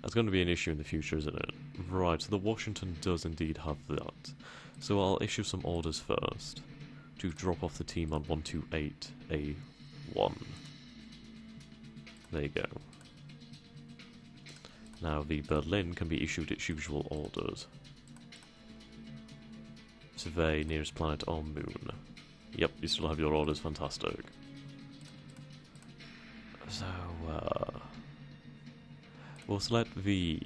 That's going to be an issue in the future, isn't it? Right, so the Washington does indeed have that. So I'll issue some orders first to drop off the team on 128A1. There you go. Now the Berlin can be issued its usual orders. Survey nearest planet or moon. Yep, you still have your orders, fantastic. So, we'll select the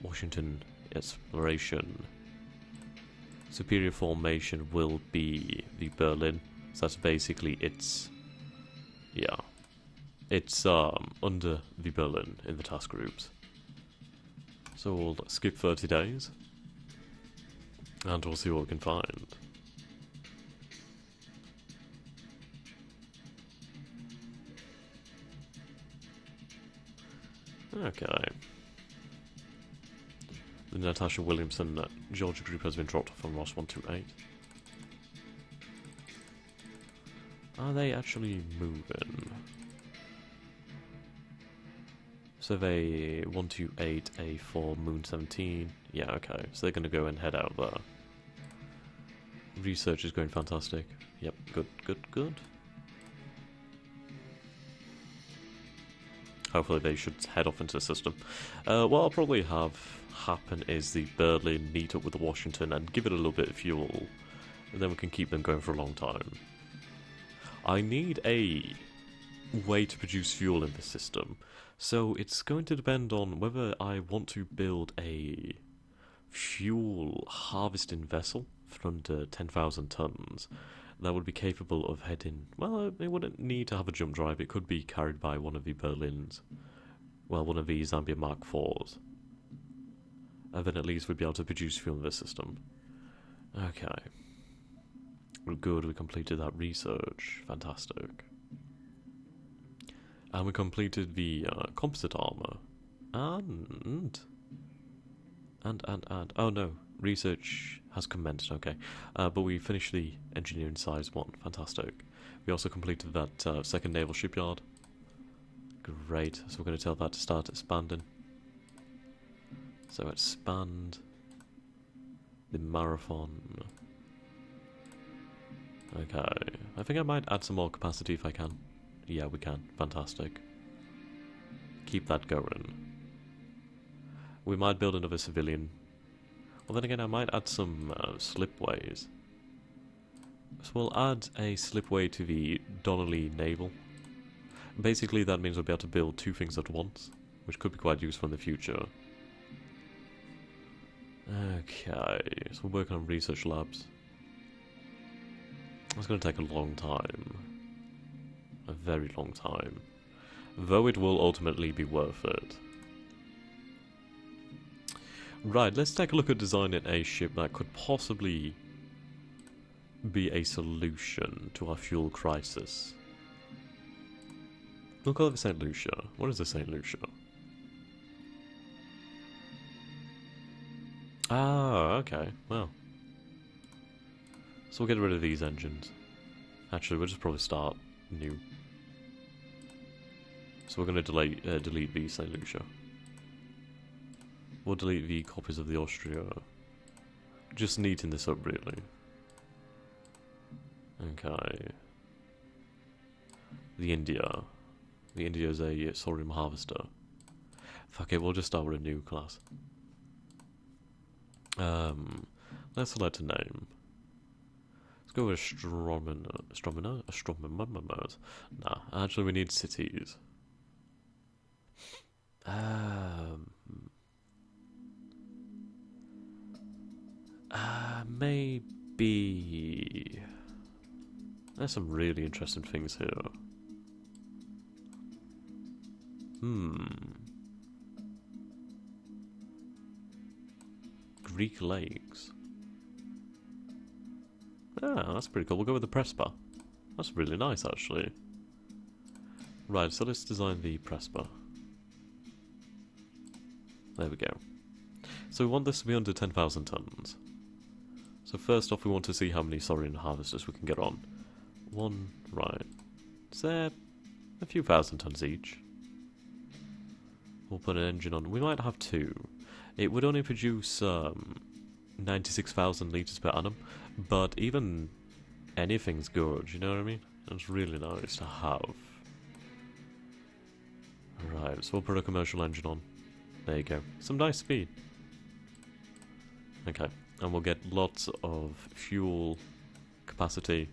Washington exploration. Superior formation will be the Berlin. So that's basically its, yeah, it's under the Berlin in the task groups. So we'll skip 30 days, and we'll see what we can find. Okay. The Natasha Williamson Georgia group has been dropped from Ross 128. Are they actually moving? Survey 128A4 Moon 17. Yeah, okay. So they're going to go and head out there. Research is going fantastic. Yep, good, good, good. Hopefully they should head off into the system. What I'll probably have happen is the Berlin meet up with the Washington and give it a little bit of fuel, and then we can keep them going for a long time. I need a way to produce fuel in the system, so it's going to depend on whether I want to build a fuel harvesting vessel for under 10,000 tons that would be capable of heading. Well, it wouldn't need to have a jump drive. It could be carried by one of the Berlins. Well, one of the Zambia Mark IVs. And then at least we'd be able to produce fuel in this system. Okay. Well, good, we completed that research. Fantastic. And we completed the composite armor. And... Oh no, research has commenced, okay. But we finished the engineering size one, fantastic. We also completed that second naval shipyard. Great, so we're going to tell that to start expanding. So expand the marathon. Okay, I think I might add some more capacity if I can. Yeah, we can, fantastic. Keep that going. We might build another civilian. Well, then again, I might add some slipways. So we'll add a slipway to the Donnelly Naval. Basically, that means we'll be able to build two things at once, which could be quite useful in the future. Okay, so we're working on research labs. It's going to take a long time. A very long time. Though it will ultimately be worth it. Right, let's take a look at designing a ship that could possibly be a solution to our fuel crisis. We'll call it the St. Lucia. What is the St. Lucia? Ah, okay, well. So we'll get rid of these engines. Actually, we'll just probably start new. So we're going to delete the St. Lucia. We'll delete the copies of the Austria. Just neaten this up, really. Okay. The India. The India is a Sorium harvester. Fuck it, we'll just start with a new class. Let's select a name. Let's go with Astronomers. Nah, actually we need cities. Maybe... There's some really interesting things here. Greek lakes. Ah, that's pretty cool. We'll go with the Prespa. That's really nice, actually. Right, so let's design the Prespa. There we go. So we want this to be under 10,000 tons. So first off, we want to see how many Saurian harvesters we can get on. One, right. Is there a few thousand tons each? We'll put an engine on. We might have two. It would only produce 96,000 litres per annum, but even anything's good, you know what I mean? It's really nice to have. Right, so we'll put a commercial engine on. There you go. Some nice speed. Okay, and we'll get lots of fuel capacity.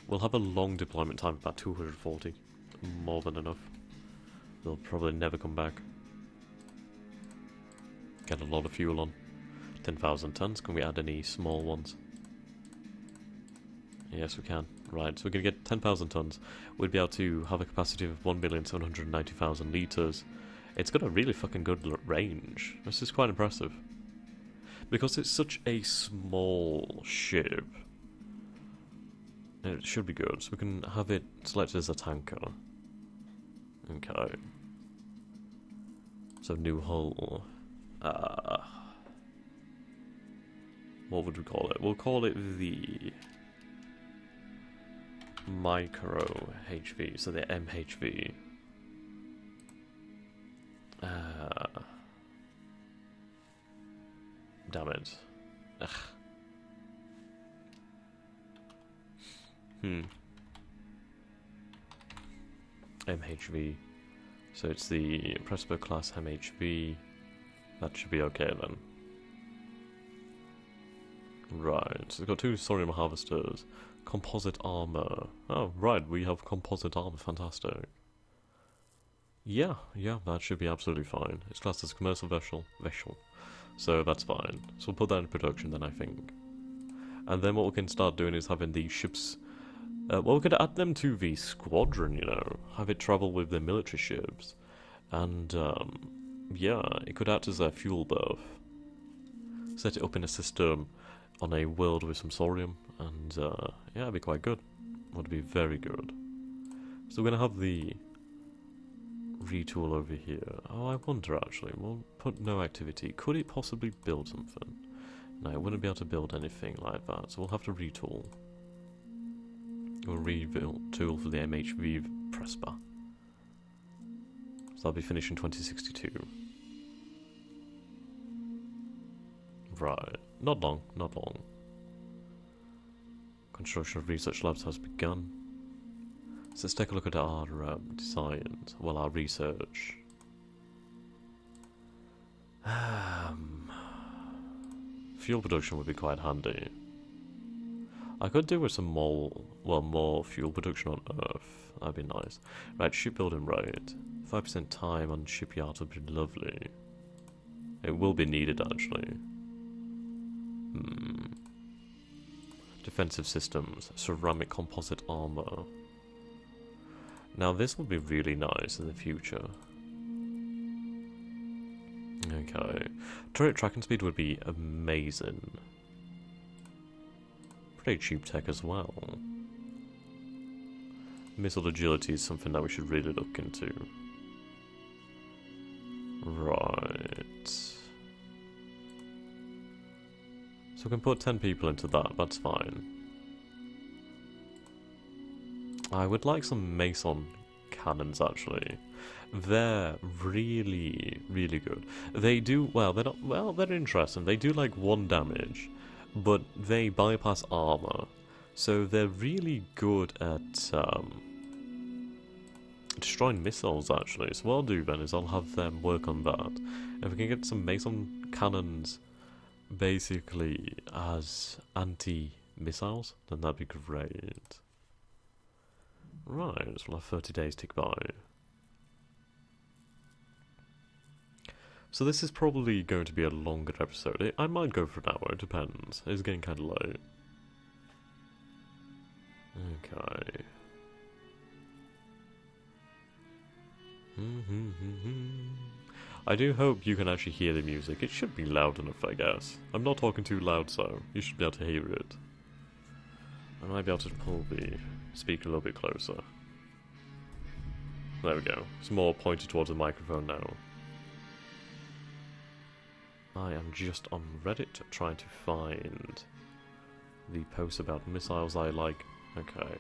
We'll have a long deployment time, about 240. More than enough. They'll probably never come back. Get a lot of fuel on. 10,000 tons. Can we add any small ones? Yes, we can. Right, so we're going to get 10,000 tons. We'd be able to have a capacity of 1,790,000 litres. It's got a really fucking good range. This is quite impressive. Because it's such a small ship, it should be good. So we can have it selected as a tanker. Okay. So new hull. What would we call it? We'll call it the Micro HV, so the MHV. Damn it. Ugh. MHV. So it's the Presper class MHV. That should be okay then. Right, so we've got two thorium harvesters. Composite armor. Oh, right, we have composite armor. Fantastic. Yeah, that should be absolutely fine. It's classed as a commercial vessel. So that's fine. So we'll put that in production then, I think. And then what we can start doing is having these ships... well, we could add them to the squadron, you know. Have it travel with the military ships. And, yeah, it could act as a fuel berth. Set it up in a system on a world with some thorium. And, yeah, it'd be quite good. Would be very good. So we're going to have the retool over here. Oh, I wonder, actually. We'll put no activity. Could it possibly build something? No, it wouldn't be able to build anything like that. So we'll have to retool. We'll retool for the MHV Presper. So that'll be finished in 2062. Right. Not long. Construction of research labs has begun. So let's take a look at our designs. Well, our research. Fuel production would be quite handy. I could do with some more fuel production on Earth. That'd be nice. Right, shipbuilding rate. 5% time on shipyard would be lovely. It will be needed, actually. Defensive systems. Ceramic composite armor. Now, this would be really nice in the future. Okay. Turret tracking speed would be amazing. Pretty cheap tech as well. Missile agility is something that we should really look into. Right. So we can put 10 people into that, that's fine. I would like some Mason cannons, actually. They're really, really good. They do, well, they're not, well, they're interesting. They do like 1 damage, but they bypass armor. So they're really good at destroying missiles, actually. So what I'll do then is I'll have them work on that. If we can get some Mason cannons basically as anti-missiles, then that'd be great. Right, so we'll have 30 days tick by. So this is probably going to be a longer episode. I might go for an hour, it depends. It's getting kind of late. Okay. I do hope you can actually hear the music. It should be loud enough, I guess. I'm not talking too loud, so you should be able to hear it. I might be able to pull the speaker a little bit closer. There we go. It's more pointed towards the microphone now. I am just on Reddit trying to find the post about missiles I like. Okay.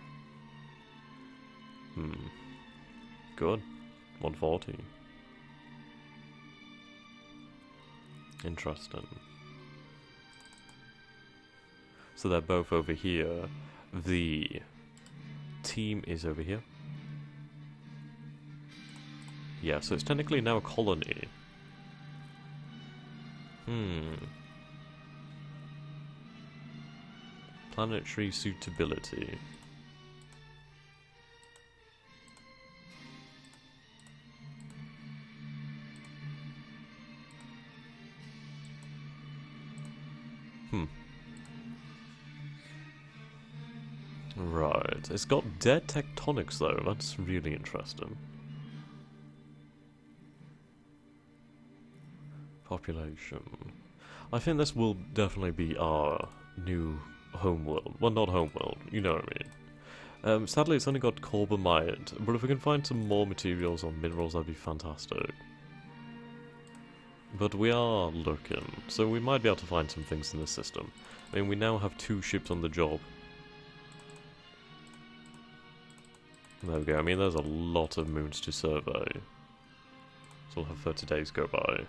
Good. 140. Interesting. So they're both over here. The team is over here. Yeah, so it's technically now a colony. Planetary suitability. Right, it's got dead tectonics though, that's really interesting. Population. I think this will definitely be our new homeworld. Well, not homeworld, you know what I mean. Sadly, it's only got carbamide, but if we can find some more materials or minerals, that'd be fantastic. But we are looking, so we might be able to find some things in this system. I mean, we now have 2 ships on the job. There we go. I mean, there's a lot of moons to survey. So we'll have 30 days go by.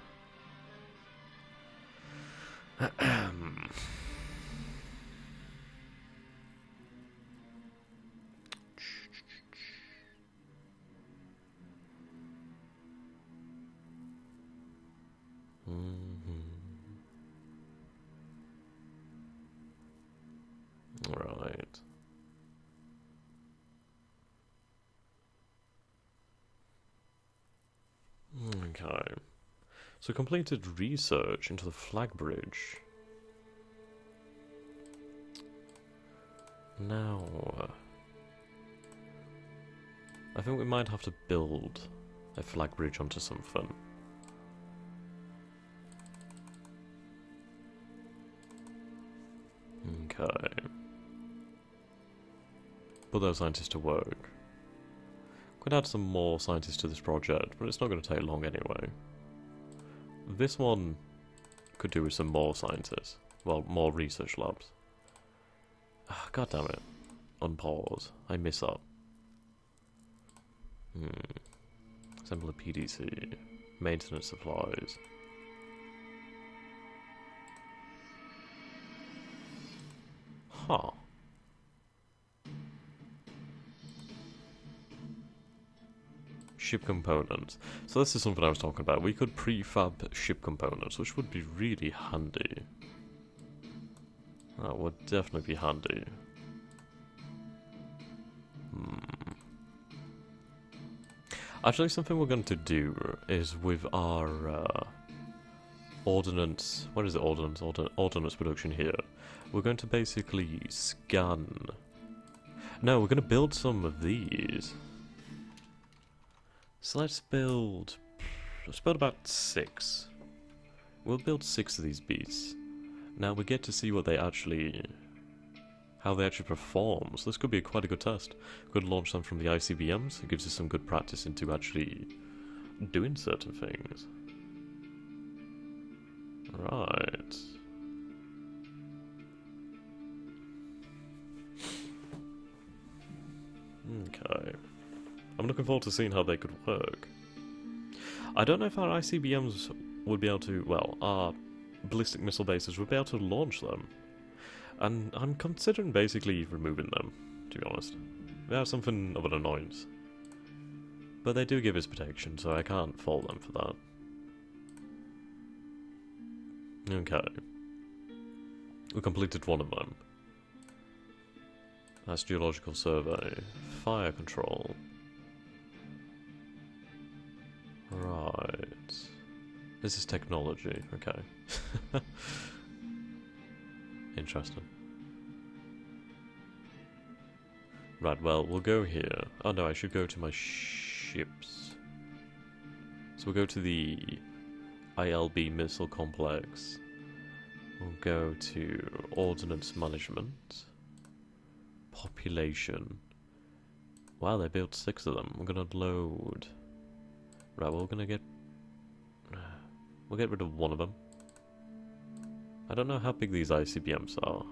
Right. Okay. So completed research into the flag bridge. Now, I think we might have to build a flag bridge onto something. Okay. Put those scientists to work. Could add some more scientists to this project, but it's not going to take long anyway. This one could do with some more scientists. Well, more research labs. God damn it. Unpause. I miss up. Assemble a PDC. Maintenance supplies. Huh. Ship components. So this is something I was talking about. We could prefab ship components, which would be really handy. That would definitely be handy. Actually, something we're going to do is with our ordnance... What is it, ordnance? Ordnance production here. We're going to basically scan... No, we're going to build some of these. So let's build about 6. We'll build 6 of these beasts. Now we get to see what they actually... how they actually perform. So this could be quite a good test. We could launch them from the ICBMs. It gives us some good practice into actually doing certain things. Right. Okay. I'm looking forward to seeing how they could work. I don't know if our ICBMs would be able to, well, our ballistic missile bases would be able to launch them. And I'm considering basically removing them, to be honest. They are something of an annoyance. But they do give us protection, so I can't fault them for that. Okay. We completed one of them. That's geological survey. Fire control. Right. This is technology, okay. Interesting. Right, well, we'll go here. Oh no, I should go to my ships. So we'll go to the ILB missile complex. We'll go to ordnance management. Population. Wow, they built 6 of them. We're gonna load. Right, well, we're gonna get... We'll get rid of one of them. I don't know how big these ICBMs are,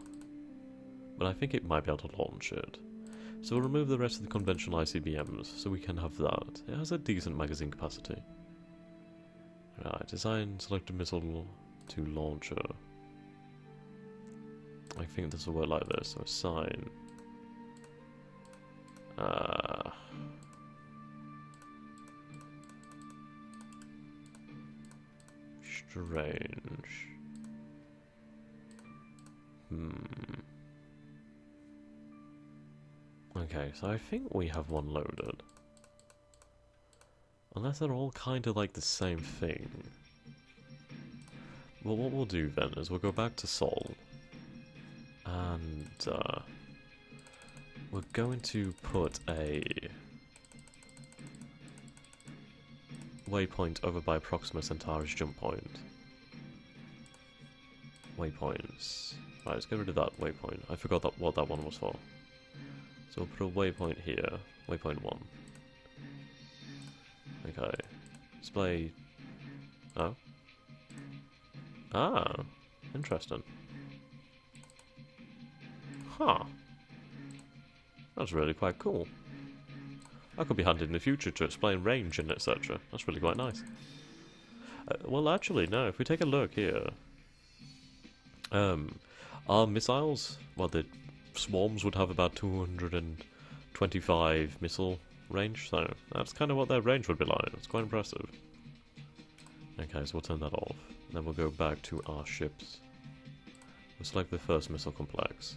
but I think it might be able to launch it. So we'll remove the rest of the conventional ICBMs, so we can have that. It has a decent magazine capacity. Right, design selected missile to launcher. I think this will work like this. So assign. Strange. Okay, so I think we have one loaded. Unless they're all kind of like the same thing. Well, what we'll do then is we'll go back to Sol. And we're going to put a waypoint over by Proxima Centauri's jump point. Waypoints. Right, let's get rid of that waypoint. I forgot what that one was for. So we'll put a waypoint here. Waypoint 1. Okay. Display... Oh. Ah. Interesting. Huh. That's really quite cool. That could be handy in the future to explain range and etc. That's really quite nice. Well, actually, no. If we take a look here... our missiles... Well, the swarms would have about 225 missile range, so that's kind of what their range would be like. It's quite impressive. Okay, so we'll turn that off. Then we'll go back to our ships. We'll select the first missile complex.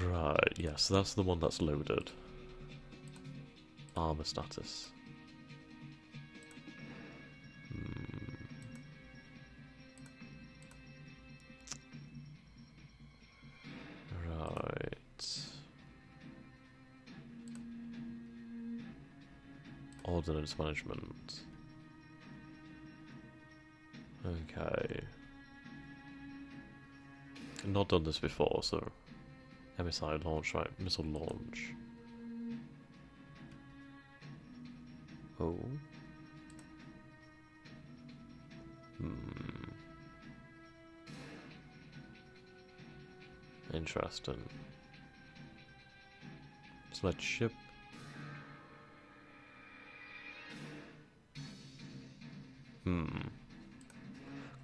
Right, yes, that's the one that's loaded. Armor status. Ordnance management. Okay. Not done this before, so MSI launch, right? Missile launch. Oh. Interesting. Select ship.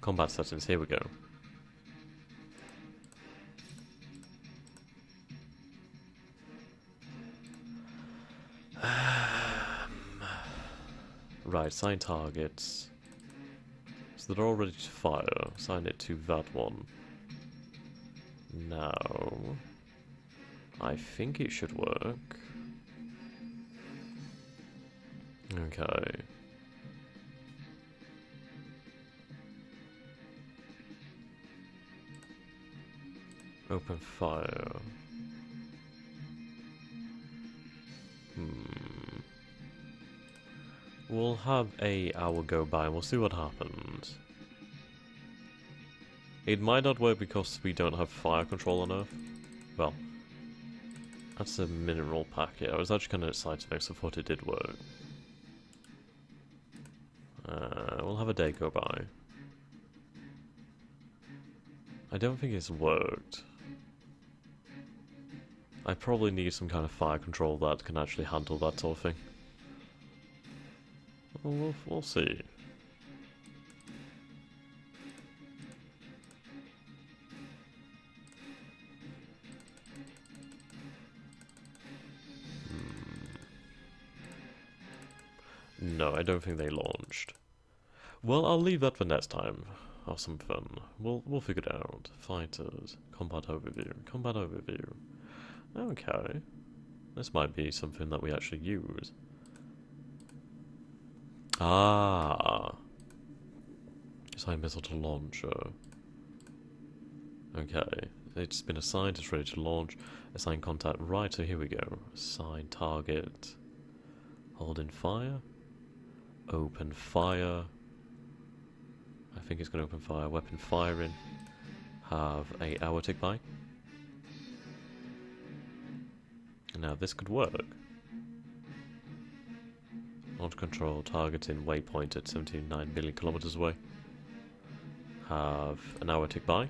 Combat settings, here we go. Right, assign targets. So they're all ready to fire. Assign it to that one. Now, I think it should work. Okay. Open fire. We'll have an hour go by and we'll see what happens. It might not work because we don't have fire control on Earth. Well, that's a mineral packet. I was actually kind of excited to make so I thought it did work. We'll have a day go by. I don't think it's worked. I probably need some kind of fire control that can actually handle that sort of thing. We'll see. No, I don't think they launched. Well, I'll leave that for next time. Have some fun. We'll figure it out. Fighters. Combat overview. Combat overview. Okay. This might be something that we actually use. Ah. Assign missile to launcher. Okay. It's been assigned, it's ready to launch. Assign contact. Right, so here we go. Assign target. Hold in fire. Open fire. I think it's going to open fire. Weapon firing. Have a hour tick by. Now this could work. Launch control targeting waypoint at 79 billion kilometers away. Have an hour tick by.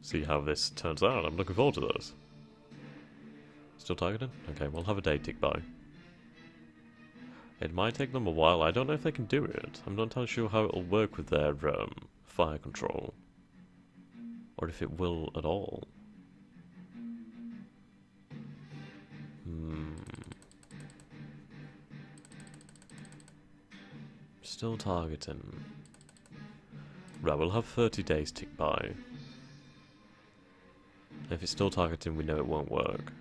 See how this turns out. I'm looking forward to this. Still targeting? Okay, we'll have a day tick by. It might take them a while. I don't know if they can do it. I'm not entirely sure how it'll work with their fire control. Or if it will at all. Still targeting. Right, we'll have 30 days tick by. If it's still targeting, we know it won't work.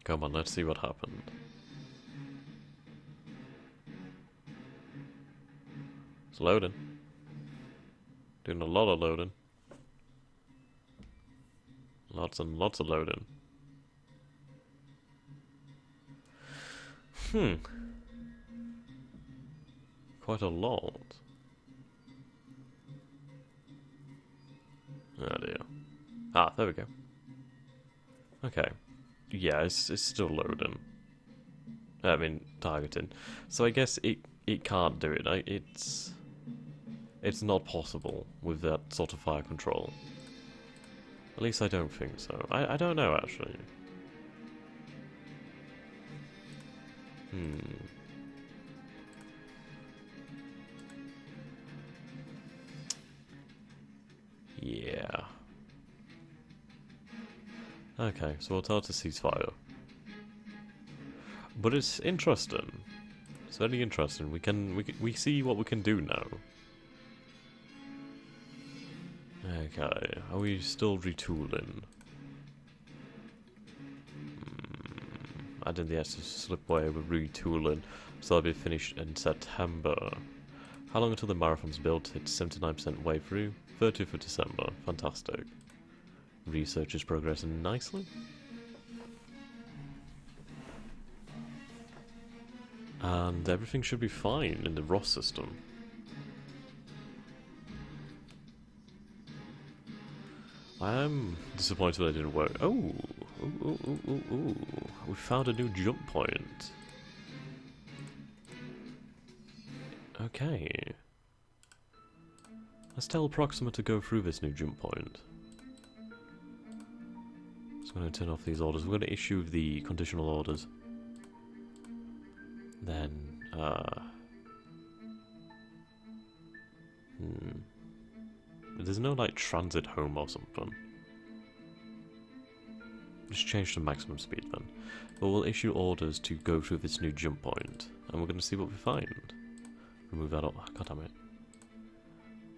Come on, let's see what happened. It's loading. Doing a lot of loading. Lots and lots of loading. Quite a lot. Oh dear. Ah, there we go. Okay. Yeah, it's still loading. I mean, targeting. So I guess it can't do it. It's not possible with that sort of fire control. At least I don't think so. I don't know, actually. Yeah. Okay, so we'll tell it to ceasefire. But it's interesting. It's very interesting. We see what we can do now. Okay, are we still retooling? Adding the extra slipway, we're retooling, so that'll be finished in September. How long until the marathon's built? It's 79% way through. 30th of December. Fantastic. Research is progressing nicely. And everything should be fine in the ROS system. I am disappointed that it didn't work. Oh! Ooh. We found a new jump point. Okay. Let's tell Proxima to go through this new jump point. Just going to turn off these orders. We're going to issue the conditional orders. Then, There's no, like, transit home or something. Just change to maximum speed then. But we'll issue orders to go through this new jump point, and we're going to see what we find. Remove that off. God damn it.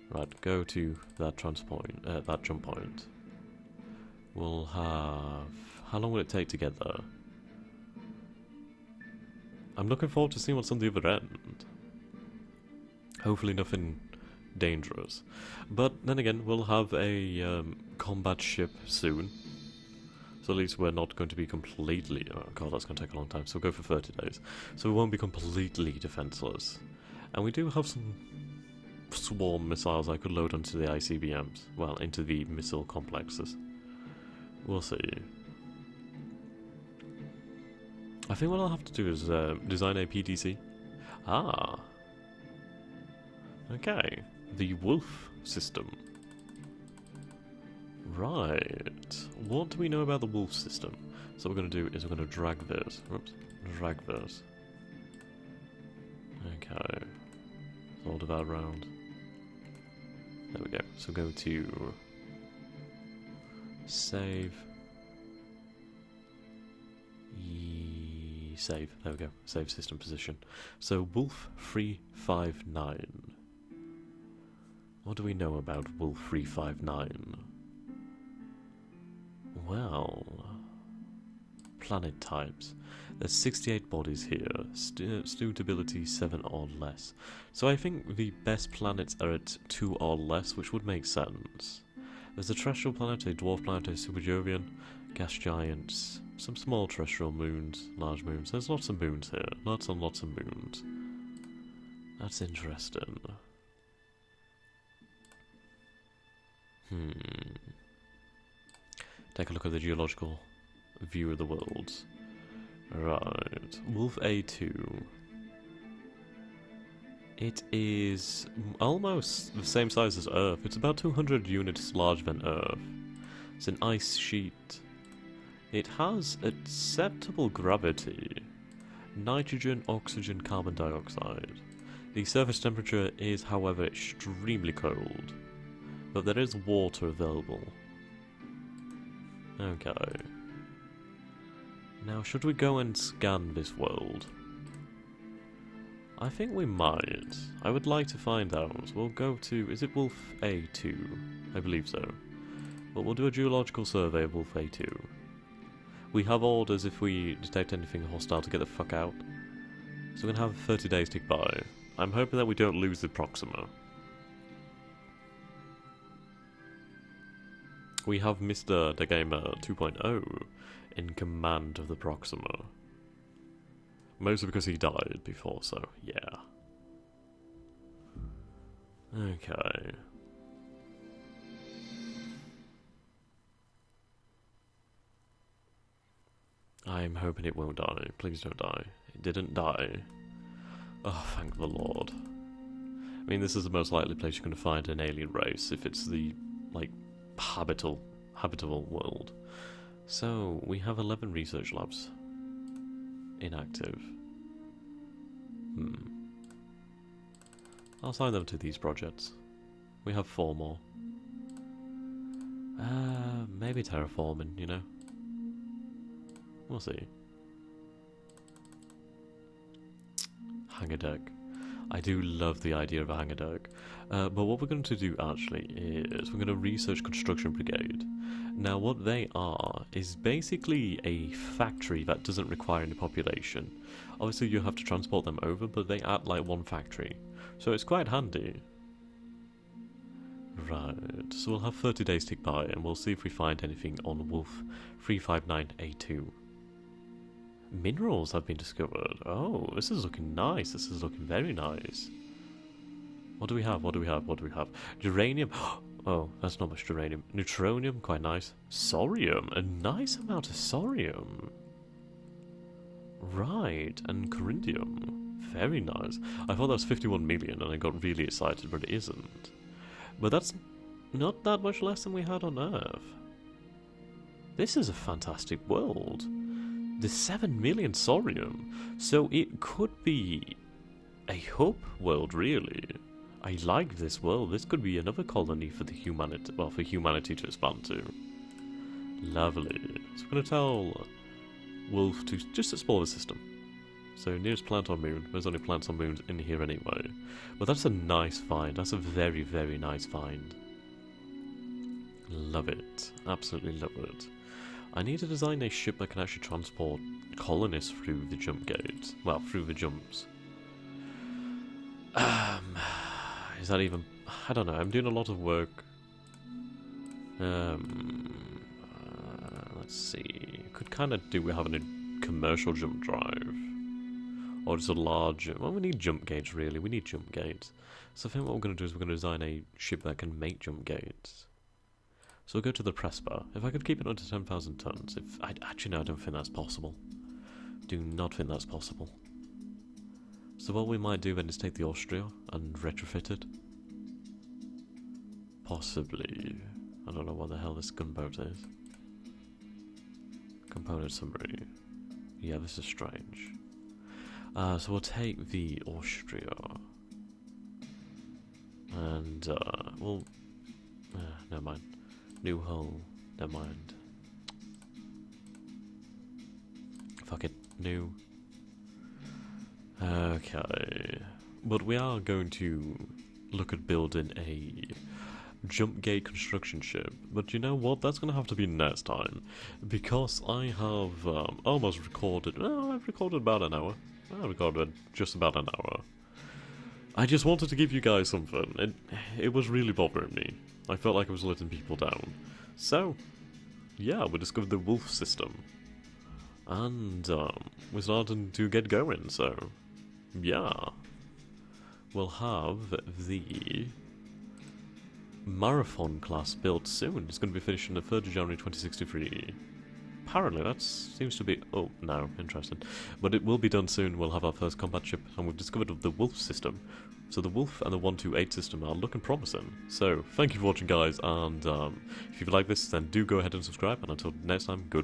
Right, go to that that jump point. We'll have... How long will it take to get there? I'm looking forward to seeing what's on the other end. Hopefully nothing dangerous. But then again, we'll have a combat ship soon. So at least we're not going to be completely... Oh god, that's going to take a long time. So we'll go for 30 days. So we won't be completely defenseless. And we do have some swarm missiles I could load onto the ICBMs. Well, into the missile complexes. We'll see. I think what I'll have to do is design a PDC. Ah. Okay. The Wolf system. Right. What do we know about the Wolf system? So what we're going to do is we're going to drag this. Oops. Drag this. Okay. Hold that around. There we go. So go to... Save. Save. There we go. Save system position. So Wolf 359. What do we know about Wolf 359? Well, planet types. There's 68 bodies here. Suitability 7 or less. So I think the best planets are at 2 or less, which would make sense. There's a terrestrial planet, a dwarf planet, a superjovian, gas giants, some small terrestrial moons, large moons. There's lots of moons here. Lots and lots of moons. That's interesting. Take a look at the geological view of the worlds. Right. Wolf A2. It is almost the same size as Earth. It's about 200 units larger than Earth. It's an ice sheet. It has acceptable gravity. Nitrogen, oxygen, carbon dioxide. The surface temperature is, however, extremely cold. But there is water available. Okay. Now, should we go and scan this world? I think we might. I would like to find out. We'll go to... Is it Wolf A2? I believe so. But we'll do a geological survey of Wolf A2. We have orders if we detect anything hostile to get the fuck out. So we're going to have 30 days tick by. I'm hoping that we don't lose the Proxima. We have Mr. The Gamer 2.0 in command of the Proxima. Mostly because he died before, so yeah. Okay. I'm hoping it won't die. Please don't die. It didn't die. Oh, thank the Lord. I mean, this is the most likely place you're going to find an alien race if it's the, like, habitable world. So, we have 11 research labs. Inactive. I'll assign them to these projects. We have 4 more. Maybe terraforming, you know? We'll see. Hangar deck. I do love the idea of a hangar deck. But what we're going to do actually is we're going to research Construction Brigade. Now what they are is basically a factory that doesn't require any population. Obviously you have to transport them over, but they act like one factory. So it's quite handy. Right, so we'll have 30 days tick by and we'll see if we find anything on Wolf 359A2. Minerals have been discovered. Oh, this is looking nice. This is looking very nice. What do we have? What do we have? What do we have? Uranium. Oh, that's not much uranium. Neutronium, quite nice. Sorium, a nice amount of sorium. Right, and coryndium. Very nice. I thought that was 51 million and I got really excited, but it isn't. But that's not that much less than we had on Earth. This is a fantastic world. The 7 million sorium. So it could be a hub world, really. I like this world. This could be another colony for the humanity, well, for humanity to expand to. Lovely. So we're going to tell Wolf to just explore the system. So nearest plant on Moon. There's only plants on Moon in here anyway. But that's a nice find. That's a very, very nice find. Love it. Absolutely love it. I need to design a ship that can actually transport colonists through the jump gates. Well, through the jumps. Is that even... I don't know. I'm doing a lot of work. Let's see. Could kind of do with having a commercial jump drive. Or just a large... Well, we need jump gates, really. We need jump gates. So I think what we're going to do is we're going to design a ship that can make jump gates. So we'll go to the press bar. If I could keep it under 10,000 tons, actually no, I don't think that's possible. Do not think that's possible. So what we might do then is take the Austria and retrofit it. Possibly. I don't know what the hell this gunboat is. Component summary. Yeah, this is strange. So we'll take the Austria. And, we'll... never mind. New hull. Never mind. Fuck it. New. Okay. But we are going to look at building a jump gate construction ship. But you know what? That's going to have to be next time. Because I have almost recorded... Well, I've recorded about an hour. I recorded just about an hour. I just wanted to give you guys something. It was really bothering me. I felt like I was letting people down. So, yeah, we discovered the Wolf system. And we're starting to get going, so yeah. We'll have the Marathon class built soon. It's going to be finished on the 3rd of January 2063. Apparently, that seems to be... Oh, no, interesting. But it will be done soon. We'll have our first combat ship, and we've discovered the Wolf system. So the Wolf and the 128 system are looking promising. So, thank you for watching, guys, and if you like this, then do go ahead and subscribe, and until next time, good.